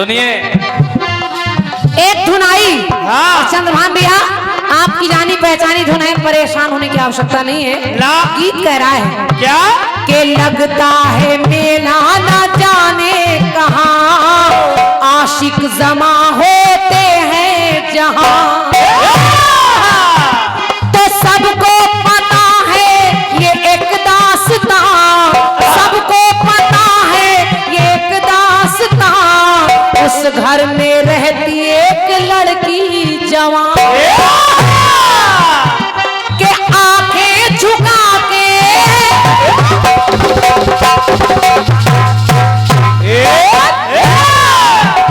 सुनिए। एक धुन आई। हाँ। चंद्रभान भैया आपकी जानी पहचानी धुन है, परेशान होने की आवश्यकता नहीं है। गीत कह रहा है क्या के लगता है मेला न जाने कहाँ, आशिक जमा होते हैं जहाँ। तो सबको पता है ये एक दास्तां, सबको पता है ये एक दास्तां। उस घर में रहती एक लड़की जवान के आंखें झुका के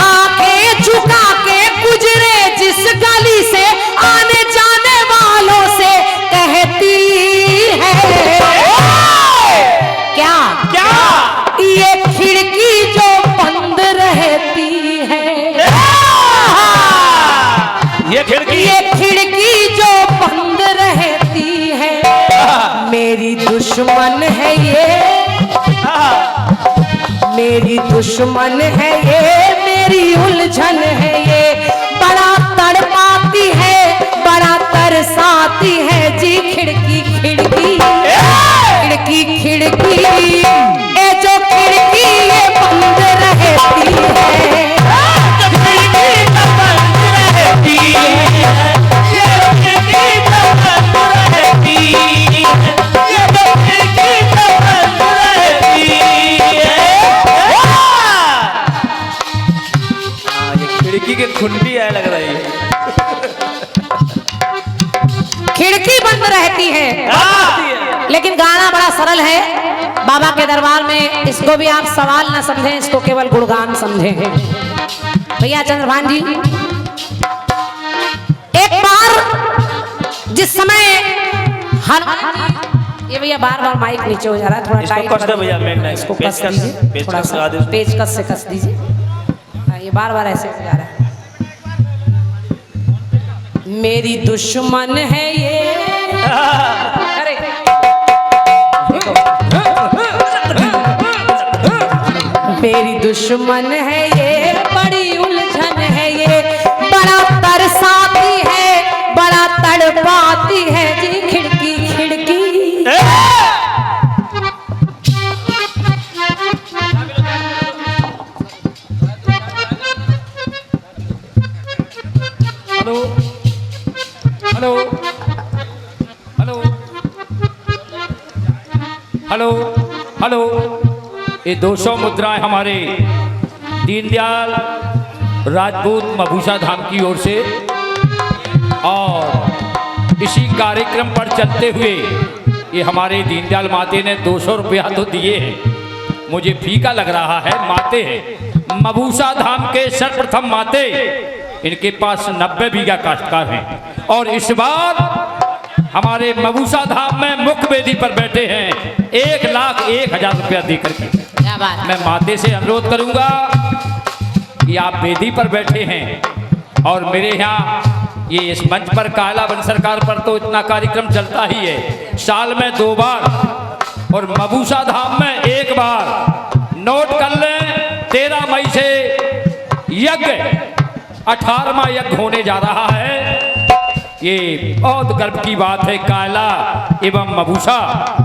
आंखें झुका के गुजरे जिस गली से आने जाने वालों से कहती है क्या क्या ये खिड़की जो बंद रहती है, ये खिड़की जो बंद रहती है, मेरी दुश्मन है ये, मेरी दुश्मन है ये, मेरी उलझन है ये। बड़ा तड़पाती है, बड़ा तरसाती है जी। खिड़की खिड़की खिड़की खिड़की ये जो खिड़की ये बंद रहती है, खिड़की के खुंडी है लग रही है। खिड़की बंद रहती है। लेकिन गाना बड़ा सरल है। बाबा के दरबार में इसको भी आप सवाल न समझें, इसको केवल गुणगान समझें। भैया चंद्रभान जी, एक बार जिस समय ये भैया बार बार माइक नीचे हो जा रहा है, थोड़ा टाइट कस दे भैया, इसको कस दीजिए, थोड़ा सा पेचकस से कस दीजिए। ये बार बार ऐसे हो जा रहा है। मेरी दुश्मन है ये, अरे मेरी दुश्मन है ये, बड़ी उलझन है ये। बड़ा तरसाती है, बड़ा तड़पाती है जी। खिड़की खिड़की hello hello hello hello hello. ये 200 मुद्राएं हमारे दीनदयाल राजपूत मभूषा धाम की ओर से, और इसी कार्यक्रम पर चलते हुए ये हमारे दीनदयाल माते ने 200 रुपया तो दिए हैं। मुझे फीका लग रहा है, माते हैं मभूषा धाम के सर्वप्रथम माते। इनके पास 90 बीघा काश्तकार हैं और इस बार हमारे मभूषा धाम में मुख्य वेदी पर बैठे हैं 1,01,000 रुपया देकर के। मैं माते से अनुरोध करूंगा कि आप वेदी पर बैठे हैं और मेरे यहाँ ये इस मंच पर काला वन सरकार पर तो इतना कार्यक्रम चलता ही है, साल में 2 बार, और मभूषा धाम में 1 बार। नोट कर लें, 13 मई से यज्ञ 18वां यज्ञ होने जा रहा है। ये बहुत गर्व की बात है। काला एवं मभूषा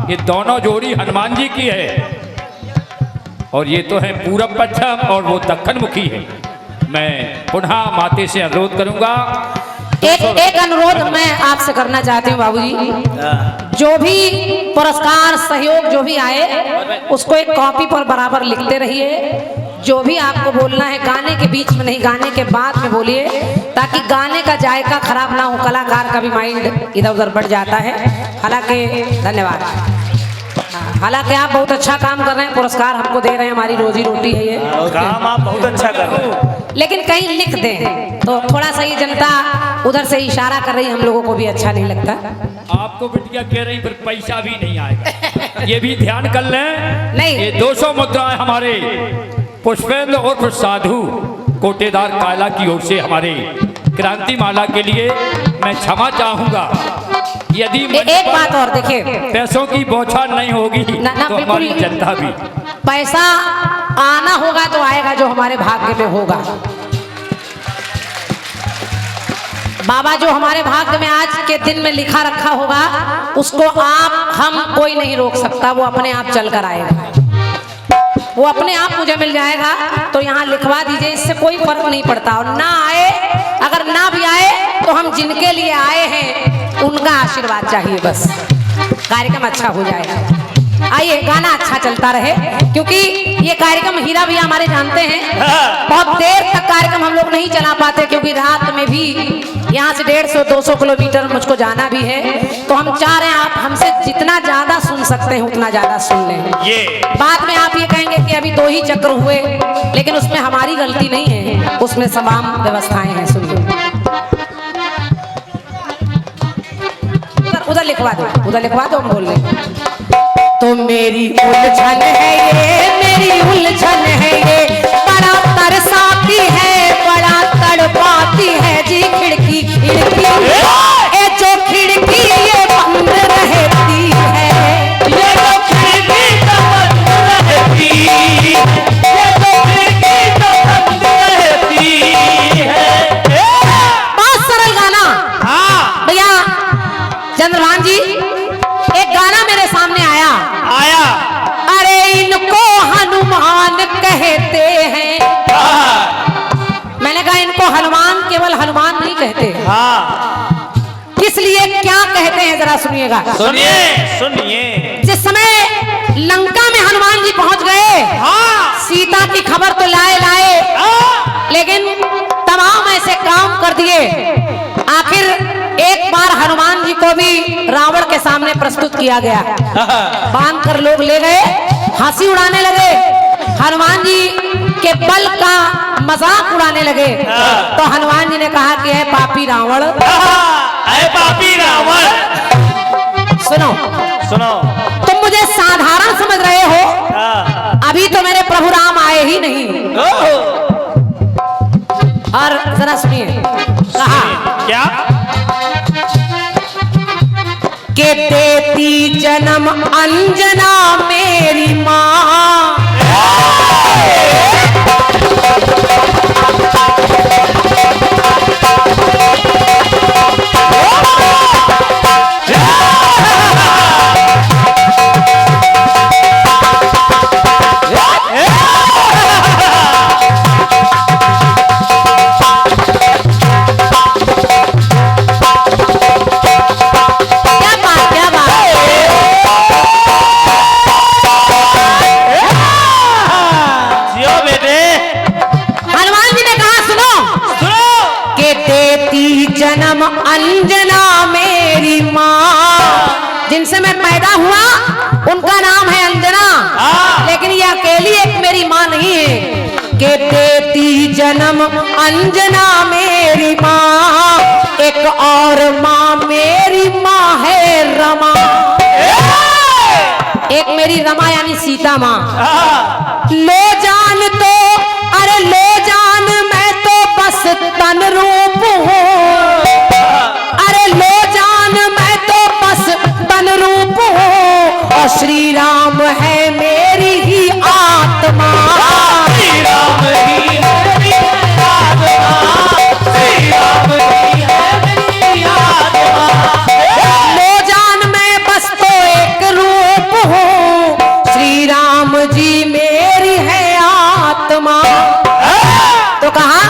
ये दोनों जोड़ी हनुमान जी की है, और ये तो है पूरब पश्चिम और वो दक्षिण मुखी है। मैं पुनः माते से अनुरोध करूंगा। एक अनुरोध मैं आपसे करना चाहती हूँ बाबूजी, जो भी पुरस्कार सहयोग जो भी आए उसको एक कॉपी पर बराबर लिखते रहिए। जो भी आपको बोलना है गाने के बीच में नहीं, गाने के बाद में बोलिए, ताकि गाने का जायका खराब ना हो। कलाकार का भी माइंड इधर उधर बढ़ जाता है। हालांकि धन्यवाद, हालांकि आप बहुत अच्छा काम कर रहे हैं, पुरस्कार हमको दे रहे हैं, हमारी रोजी रोटी है ये काम आप बहुत अच्छा कर रहे हैं। लेकिन कहीं लिख दें तो थोड़ा सा ये जनता उधर से इशारा कर रही है, हम लोगों को भी अच्छा नहीं लगता। आपको बिटिया कह रही पर पैसा भी नहीं आएगा, ये भी ध्यान कर लें। नहीं, ये 200 मुद्राएं हमारे पुष्पेंद्र और साधु कोटेदार काला की ओर से हमारे क्रांति माला के लिए मैं क्षमा चाहूंगा। यदि एक बात और देखिए, पैसों की बौछार नहीं होगी ना तो हमारी जनता भी पैसा आना होगा तो आएगा जो हमारे भाग्य में होगा। बाबा जो हमारे भाग्य में आज के दिन में लिखा रखा होगा उसको आप हम कोई नहीं रोक सकता, वो अपने आप चल कर आएगा, वो अपने आप मुझे मिल जाएगा। तो यहाँ लिखवा दीजिए, इससे कोई फर्क नहीं पड़ता। और ना आए, अगर ना भी आए तो हम जिनके लिए आए हैं उनका आशीर्वाद चाहिए, बस कार्यक्रम अच्छा हो जाएगा। आइए गाना अच्छा चलता रहे, क्योंकि ये कार्यक्रम हीरा भैया हमारे जानते हैं बहुत देर तक कार्यक्रम हम लोग नहीं चला पाते, क्योंकि रात में भी यहाँ से 150-200 किलोमीटर मुझको जाना भी है। तो हम चाह रहे हैं आप हमसे जितना ज्यादा सुन सकते हैं उतना ज्यादा सुन लें। ये बाद में आप ये कहेंगे कि अभी 2 ही चक्र हुए, लेकिन उसमें हमारी गलती नहीं है, उसमें तमाम व्यवस्थाएं हैं। सुनिए, उधर लिखवा दो, उधर लिखवा दो, हम बोल रहे। तो मेरी उलझन है ये, मेरी उलझन है ये, बड़ा तरसाती है, बड़ा तड़पाती है जी। खिड़की खिड़की ये जो खिड़की ये बंद रहती है, ये तो खिड़की तो बंद रहती है, ये तो खिड़की तो बंद रहती है। बहुत सरल गाना। हाँ भैया चंद्रभान जी, एक गाना मेरे सामने आया। अरे इनको हनुमान कहते हैं। मैंने कहा इनको हनुमान केवल हनुमान नहीं कहते, हाँ इसलिए क्या कहते हैं जरा सुनिएगा। सुनिए सुनिए। जिस समय लंका में हनुमान जी पहुंच गए, हाँ सीता की खबर तो लाए, लेकिन तमाम ऐसे काम कर दिए। आखिर एक बार हनुमान जी को भी रावण के सामने प्रस्तुत किया गया, बांध कर लोग ले गए, हंसी उड़ाने लगे, हनुमान जी के बल का मजाक उड़ाने लगे। तो हनुमान जी ने कहा कि है पापी रावण, अरे पापी रावण, सुनो सुनो, तुम मुझे साधारण समझ रहे हो, अभी तो मेरे प्रभु राम आए ही नहीं। और जरा सुनिए, कहा क्या के देती जन्म अंजना मेरी माँ, जन्म अंजना मेरी माँ, जिनसे मैं पैदा हुआ उनका नाम है अंजना, लेकिन ये अकेली एक मेरी माँ नहीं है। के देती जन्म अंजना मेरी माँ, एक और माँ मेरी माँ है रमा, एक मेरी रमा यानी सीता माँ। लो जान तो, अरे लो जान मैं तो बस तन रूप हूँ, अरे लो जान मैं तो बस तन रूप हूँ, और श्री राम है मेरी ही आत्मा, श्री राम ही मेरी आत्मा, श्री राम ही है मेरी आत्मा। लो जान मैं बस तो एक रूप हूँ, श्री राम जी मेरी है आत्मा। तो कहा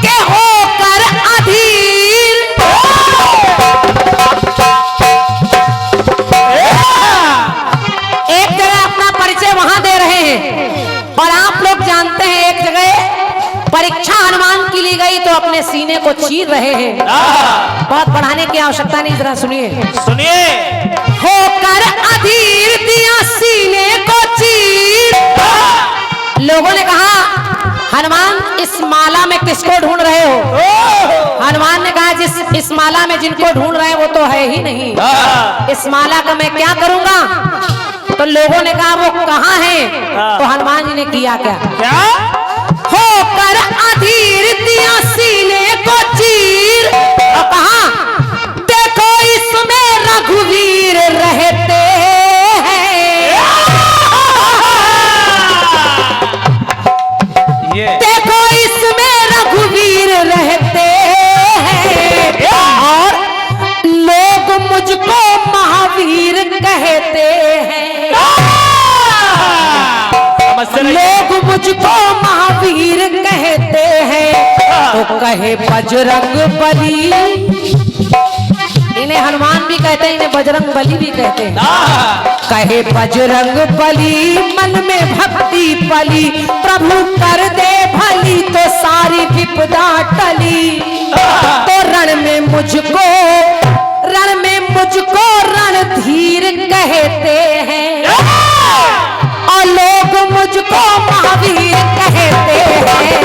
के होकर अधीर, एक जगह अपना परिचय वहां दे रहे हैं, और आप लोग जानते हैं एक जगह परीक्षा हनुमान की ली गई तो अपने सीने को चीर रहे हैं। बहुत बढ़ाने की आवश्यकता नहीं, जरा सुनिए सुनिए। होकर अधीर दिया सीने को चीर। लोगों ने कहा हनुमान इस माला में किसको ढूंढ रहे हो? हनुमान ने कहा जिस इस माला में जिनको ढूंढ रहे हैं वो तो है ही नहीं, इस माला का मैं क्या करूंगा? तो लोगों ने कहा वो कहाँ है? तो हनुमान जी ने किया क्या? क्या होकर अधीर दिया सीने को चीर, और कहा देखो इसमें रघुवीर रहते हैं। कहते हैं, लोग मुझको महावीर कहते हैं, तो कहे बजरंग बली। इन्हें हनुमान भी कहते हैं, इन्हें बजरंग बली भी कहते हैं। कहे बजरंग बली मन में भक्ति पली, प्रभु कर दे भली तो सारी विपदा टली। तो रण में मुझको रणधीर कहते हैं, और लोग मुझको महावीर कहते हैं।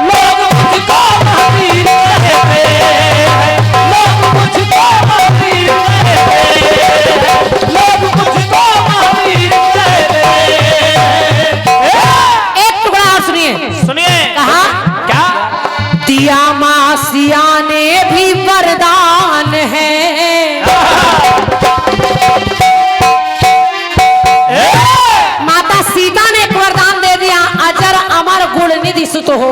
लोग मुझको महावीर कहते हैं, लोग मुझको महावीर कहते हैं, लोग मुझको महावीर कहते हैं। एक टुकड़ा और सुनिए, कहा क्या? दिया माँ सिया ने भी वरदान है, माता सीता ने एक वरदान दे दिया, अजर अमर गुण निधि सुत हो।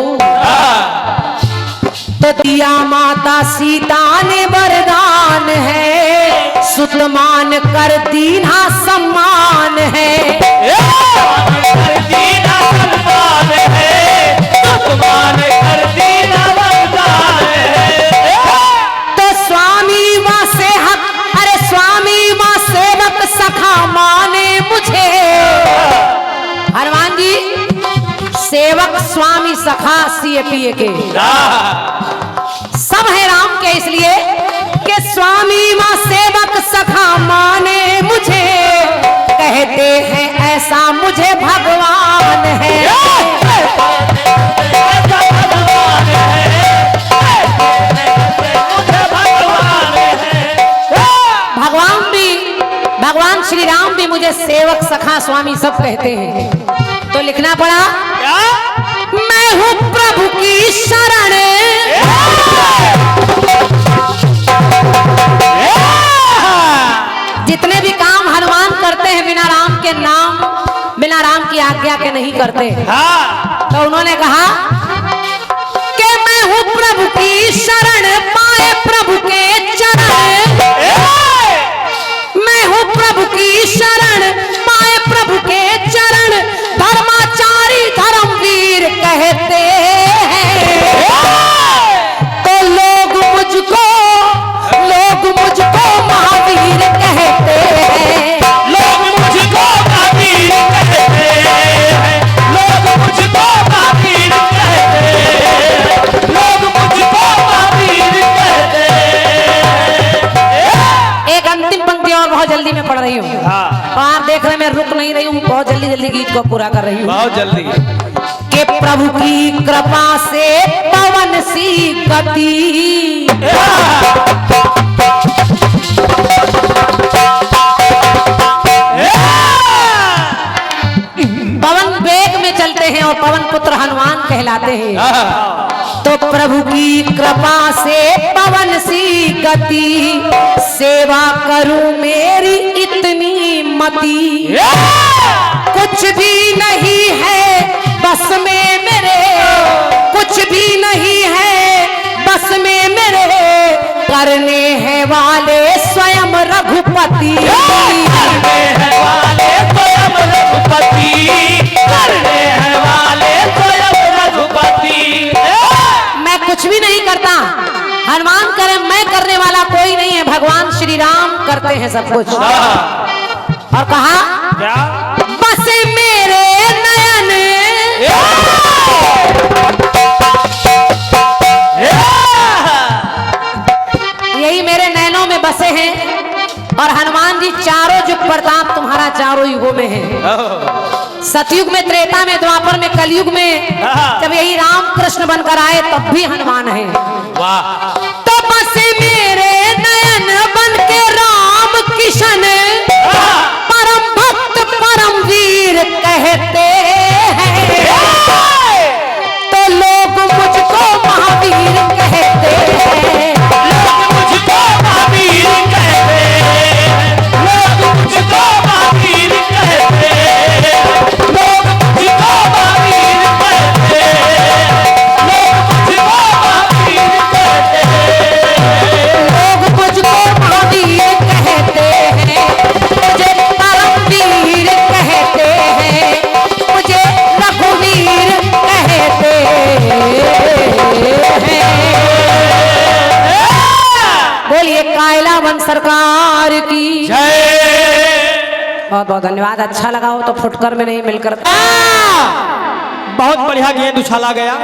तो दिया माता सीता ने वरदान है, सुत मान कर दीना सम्मान है। कर दीना सम्मान है, सम्मान कर दीना वरदान है। तो स्वामी व सेवक, अरे स्वामी व सेवक सखा माने मुझे। हनुमान जी सेवक स्वामी सखा सीए के सब है राम के, इसलिए कि स्वामी व सेवक सखा माने मुझे, कहते हैं ऐसा मुझे भगवान है। भगवान श्री राम भी मुझे सेवक सखा स्वामी सब कहते हैं। तो लिखना पड़ा, मैं हूँ प्रभु की शरण, जितने भी काम हनुमान करते हैं बिना राम के नाम, बिना राम की आज्ञा के नहीं करते। तो उन्होंने कहा कि मैं हूँ प्रभु की शरण, पाए प्रभु के चरण। मैं हूँ प्रभु की शरण, पाए प्रभु के चरण, धर्माचारी धर्मवीर कहते हैं। तो लोग मुझको महावीर कहते हैं, लोग मुझको महावीर कहते हैं, लोग मुझको महावीर कहते हैं, लोग मुझको महावीर कहते हैं। एक अंतिम पंक्ति और बहुत जल्दी मैं पढ़ रही हूँ, और आप देख रहे हैं मैं रुक नहीं रही हूँ, बहुत जल्दी जल्दी गीत को पूरा कर रही हूँ। बहुत जल्दी। कि प्रभु की कृपा से पवन सी गति, पवन वेग में चलते हैं और पवन पुत्र हनुमान कहलाते हैं। तो प्रभु की कृपा से पवन सी गति, सेवा करूं मेरी इतनी मति। कुछ भी नहीं है बस में मेरे, कुछ भी नहीं है बस में मेरे, करने हैं वाले स्वयं रघुपति। करने हैं वाले स्वयं रघुपति, करने हैं वाले स्वयं रघुपति। मैं कुछ भी नहीं करता, हनुमान करे, मैं करने वाला कोई नहीं है, भगवान श्री राम करते हैं सब कुछ। और कहा क्या? बस मेरे नयन, यही मेरे नैनों में बसे हैं। और हनुमान जी चारों युग प्रताप तुम्हारा चारों युगों में है, सतयुग में, त्रेता में, द्वापर में, कलयुग में, जब यही राम कृष्ण बनकर आए तब भी हनुमान है। वाह। तो बस मेरे नयन बन के राम किशन, परम भक्त परम वीर कहते हैं। तो लोग मुझको महावीर कहते हैं, लोग मुझको महावीर कहते हैं, लोग मुझको महावीर कहते हैं, लोग मुझको महावीर कहते हैं, लोग मुझको महावीर कहते हैं। सरकार की जय। बहुत बहुत धन्यवाद। अच्छा लगा हो तो फुटकर में नहीं मिलकर बहुत बढ़िया गेंद उछाला गया।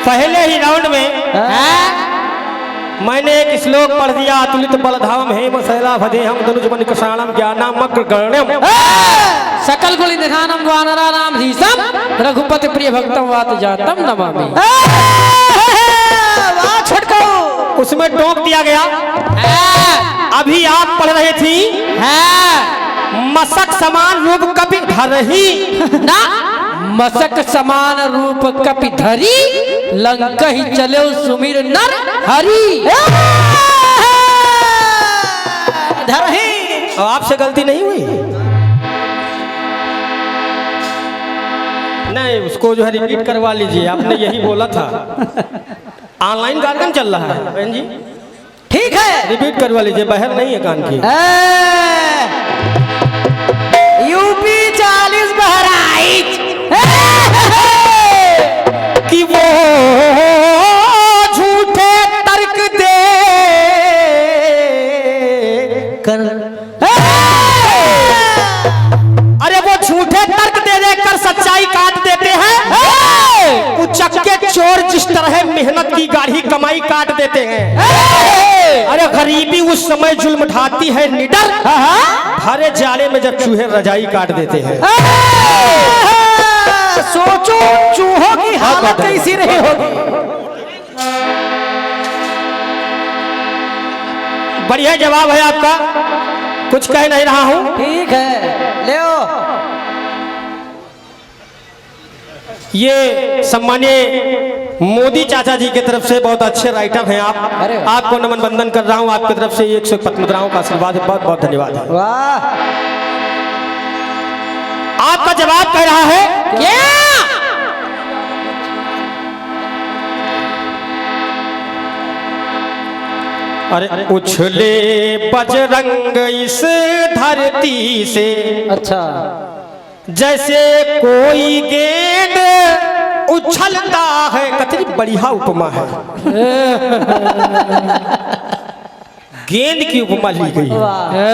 पहले ही राउंड में मैंने एक श्लोक पढ़ दिया, अतुलित बलधाम हेम शैला भदेहम धनुजवन कृषाणम ज्ञानम अग्रगण्यम सकल गुण निधानम वानराणाम धीसम रघुपति प्रिय भक्तम वात जातम नमामि। उसमें टोक दिया गया। अभी आप पढ़ रहे थी मशक समान रूप कपि धरही ना मशक समान रूप कपि धरी लंका ही चले सुमिर नर हरि। धरही। आपसे गलती नहीं हुई? नहीं, उसको जो है रिपीट करवा लीजिए। आपने यही बोला था। ऑनलाइन कार्यक्रम चल रहा है बहन जी। ठीक है, रिपीट करवा लीजिए, बहर नहीं है कान की। यूपी 40 बहराइच कि वो झूठे तर्क दे कर, अरे वो झूठे तर्क दे देकर सच्चाई काट देते हैं। उचक्के चोर जिस तरह मेहनत की गाढ़ी कमाई काट देते हैं। अरे गरीबी उस समय जुल्म ढाती है निडर, हरे जाले में जब चूहे रजाई काट देते हैं। सोचो चूहों की हालत कैसी रही होगी। बढ़िया जवाब है आपका, कुछ कह नहीं रहा हूं। ठीक है, ले ये सम्मानीय मोदी चाचा जी की तरफ से बहुत अच्छे राइटर हैं आप। आपको नमन बंदन कर रहा हूं। आपकी तरफ से 101 मुद्राओं का आशीर्वाद है। बहुत बहुत धन्यवाद है। वाह। आपका जवाब कह रहा है क्या? अरे उछले बजरंग इस धरती से, अच्छा, जैसे कोई गेंद उछलता है। कितनी बढ़िया उपमा है। गेंद की उपमा ली गई है।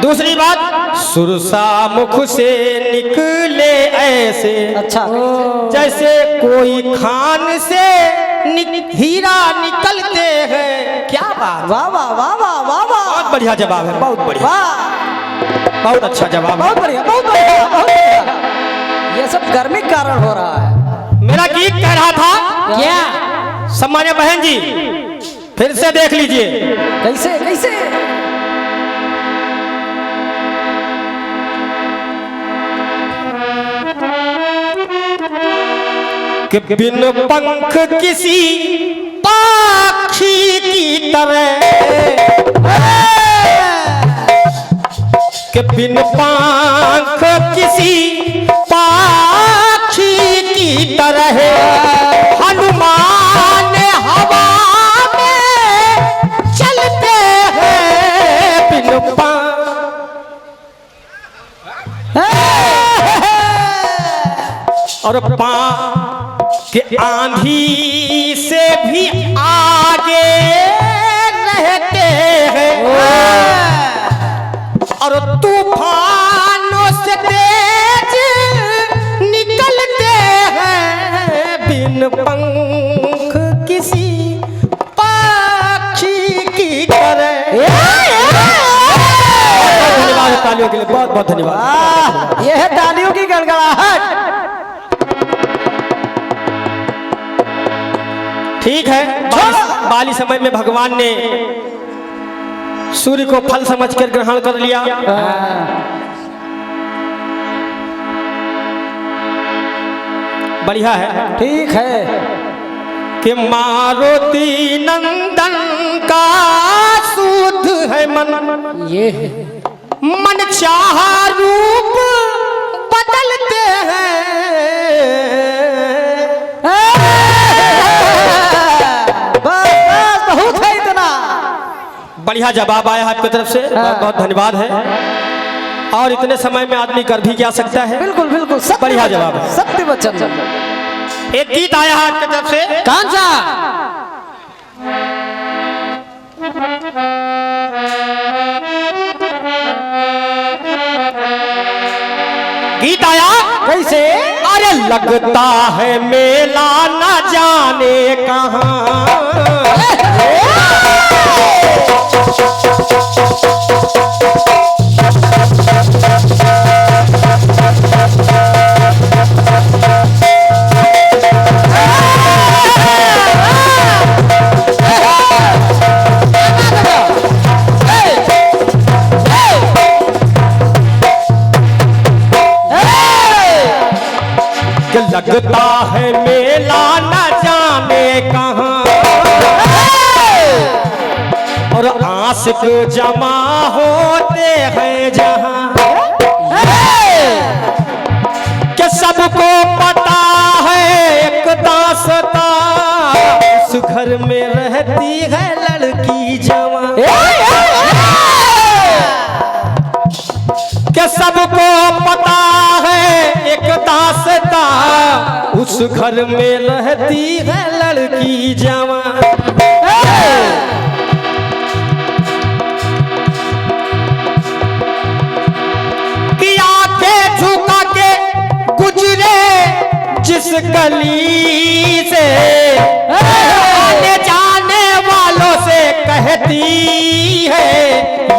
दूसरी बात, सुरसा मुख से निकले ऐसे, अच्छा, जैसे कोई खान से हीरा निकलते हैं। क्या बात, वाह वाह वाह वाह वाह वाह, बहुत बढ़िया जवाब है। बहुत बढ़िया, बहुत अच्छा जवाब है। बहुत बढ़िया, बहुत बढ़िया, बहुत बढ़िया। ये सब गर्मी के कारण हो रहा है। मेरा गीत कह रहा था क्या? सम्मानीय बहन जी, फिर से देख लीजिए। कैसे कैसे? कि बिन पंख किसी पक्षी की तरह, कि बिन पंख किसी पक्षी की तरह हनुमान हवा में चलते हैं। बिन और के आंधी से भी आगे रहते हैं, और तूफानों से तेज निकलते हैं। बिन पंख किसी पक्षी की तरह। धन्यवाद तालियों के लिए, बहुत बहुत धन्यवाद। यह है तालियों की गड़गड़ाहट। ठीक है, बाली समय में भगवान ने सूर्य को फल समझकर ग्रहण कर लिया। बढ़िया है, ठीक है। कि मारुति नंदन का शुद्ध है मन, ये मन चाहा रूप बदलते हैं। बस बस बहुत है इतना। बढ़िया जवाब आया आपकी तरफ से, बहुत बहुत धन्यवाद है। और इतने समय में आदमी कर भी क्या सकता है। बिल्कुल बिल्कुल सत्य बढ़िया जवाब है। सत्य वचन। एक गीत आया है आपकी तरफ से, कौन सा? गीत आया कैसे? अरे लगता है मेला न जाने कहाँ, लगता है मेला न जाने कहाँ, और आशिक जमा होते हैं जहाँ, कि सबको पता है एक दास्तां उस घर में रहती है लड़की जवां, कि सबको पता है एक दास्तां उस घर में रहती है लड़की जवां। कि आंखें झुका के गुजरे जिस गली से, आने जाने वालों से कहती है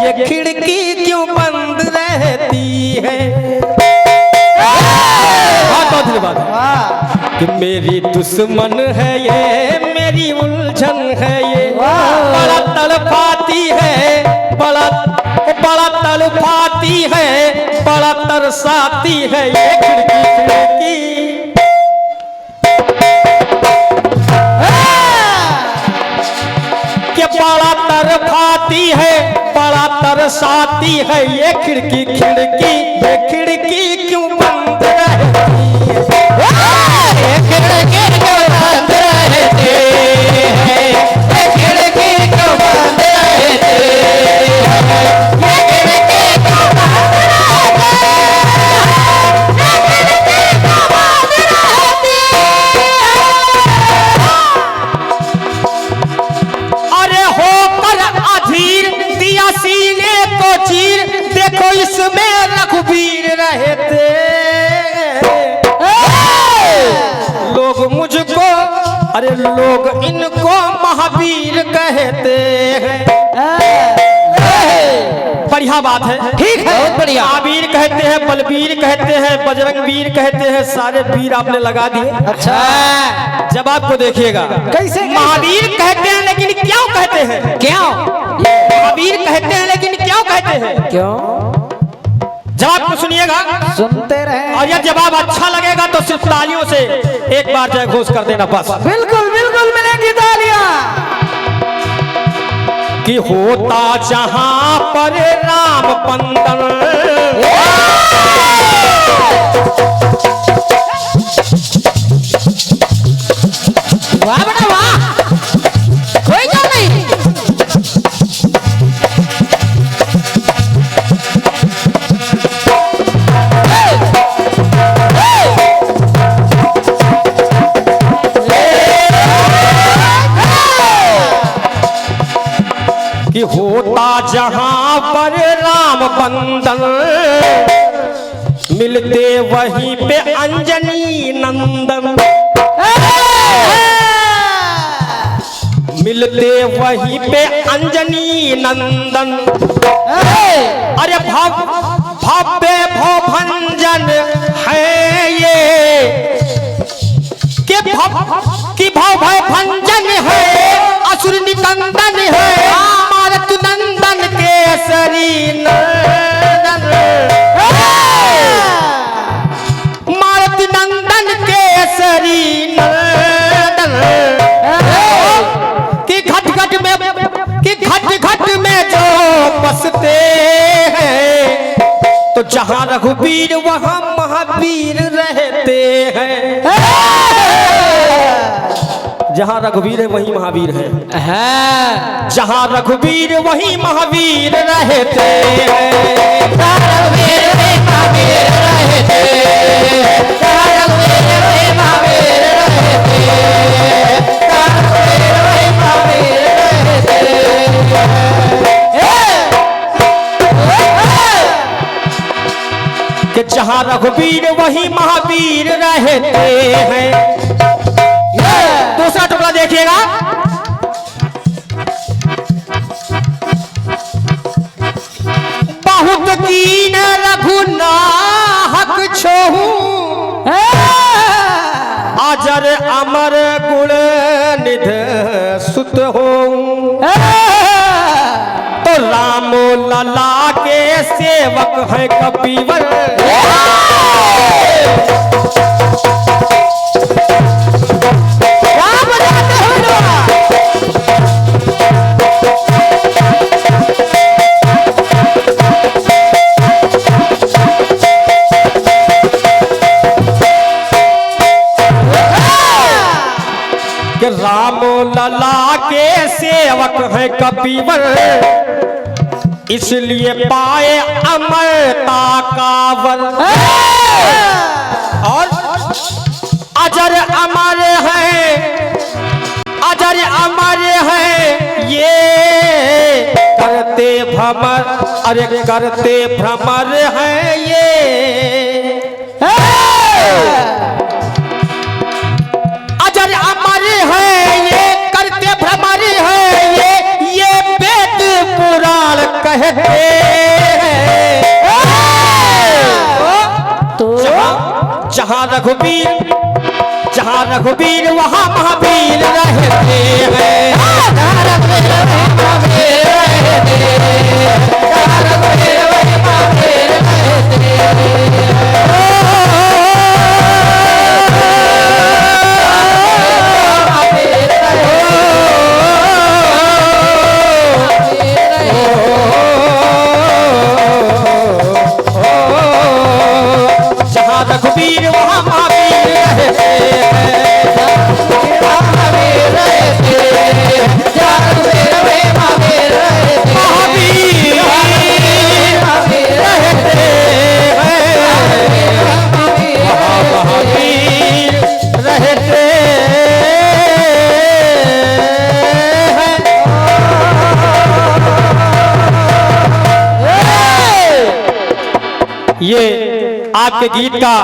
ये खिड़की क्यों बंद रहती है। बहुत धन्यवाद। कि मेरी दुश्मन है ये, मेरी उलझन है ये, बड़ा तड़पाती है, बड़ा तड़पाती है, बड़ा तरसाती है ये खिड़की कि बड़ा तरफाती है, बड़ा तरसाती है ये खिड़की, ये खिड़की क्यों बंद रहती है, ये खिड़की क्यों बंद रहती है, ये खिड़की क्यों बंद रहती है, ये खिड़की क्यों बंद रहती है। अरे होकर अधीर दिया सीने को चीर, देखो इसमें रघुवीर रहते, लोग मुझको, अरे लोग इनको महावीर कहते हैं। बढ़िया बात है, ठीक है, बहुत बढ़िया। महावीर कहते हैं, बलवीर कहते हैं, बजरंग वीर कहते हैं, सारे वीर आपने लगा दिए। अच्छा, जवाब को देखिएगा। कैसे? महावीर कहते हैं लेकिन क्यों कहते हैं, क्यों? महावीर कहते हैं लेकिन क्यों कहते हैं, क्यों? जवाब को सुनिएगा, सुनते रहे। और यह जवाब अच्छा लगेगा तो सिर्फ तालियों से एक बार जय घोष कर देना बस। बिल्कुल बिल्कुल मिलेंगी तालियां। कि होता जहां पर राम बंदन, वाह बेटा वाह, कोई क्या नहीं। कि होता जहां पर राम बंदन, मिलते वहीं पे अंजनी नंदन, मिलते वहीं पे अंजनी नंदन। अरे भव्य भंजन है ये, कि भय भंजन है, असुर निकंदन है, मारुति नंदन के तो जहाँ रघुवीर वहाँ महावीर रहते हैं। जहाँ रघुवीर है वहीं महावीर है। जहाँ रघुवीर वहीं महावीर रहते हैं। कि जहाँ रघुवीर वहीं महावीर रहते हैं। दूसरा टुकड़ा देखिएगा। बहुत कीन रघुनाहक छोहू अजर अमर गुण निध सुत हो। तो राम लला के सेवक है कपीवर। कि राम लला के सेवक है कपीवर, इसलिए पाए अमरता का वर। और अजर अमर है, अजर अमर है ये करते भ्रमर। अरे करते भ्रमर है ये। अजर अमर है ये करते भ्रमर है ये वेद पुराण कहते हैं। तो जहाँ रघुवीर वहाँ महावीर रहते हैं। जहाँ रघुवीर वहाँ महावीर रहते हैं। ये आपके गीत का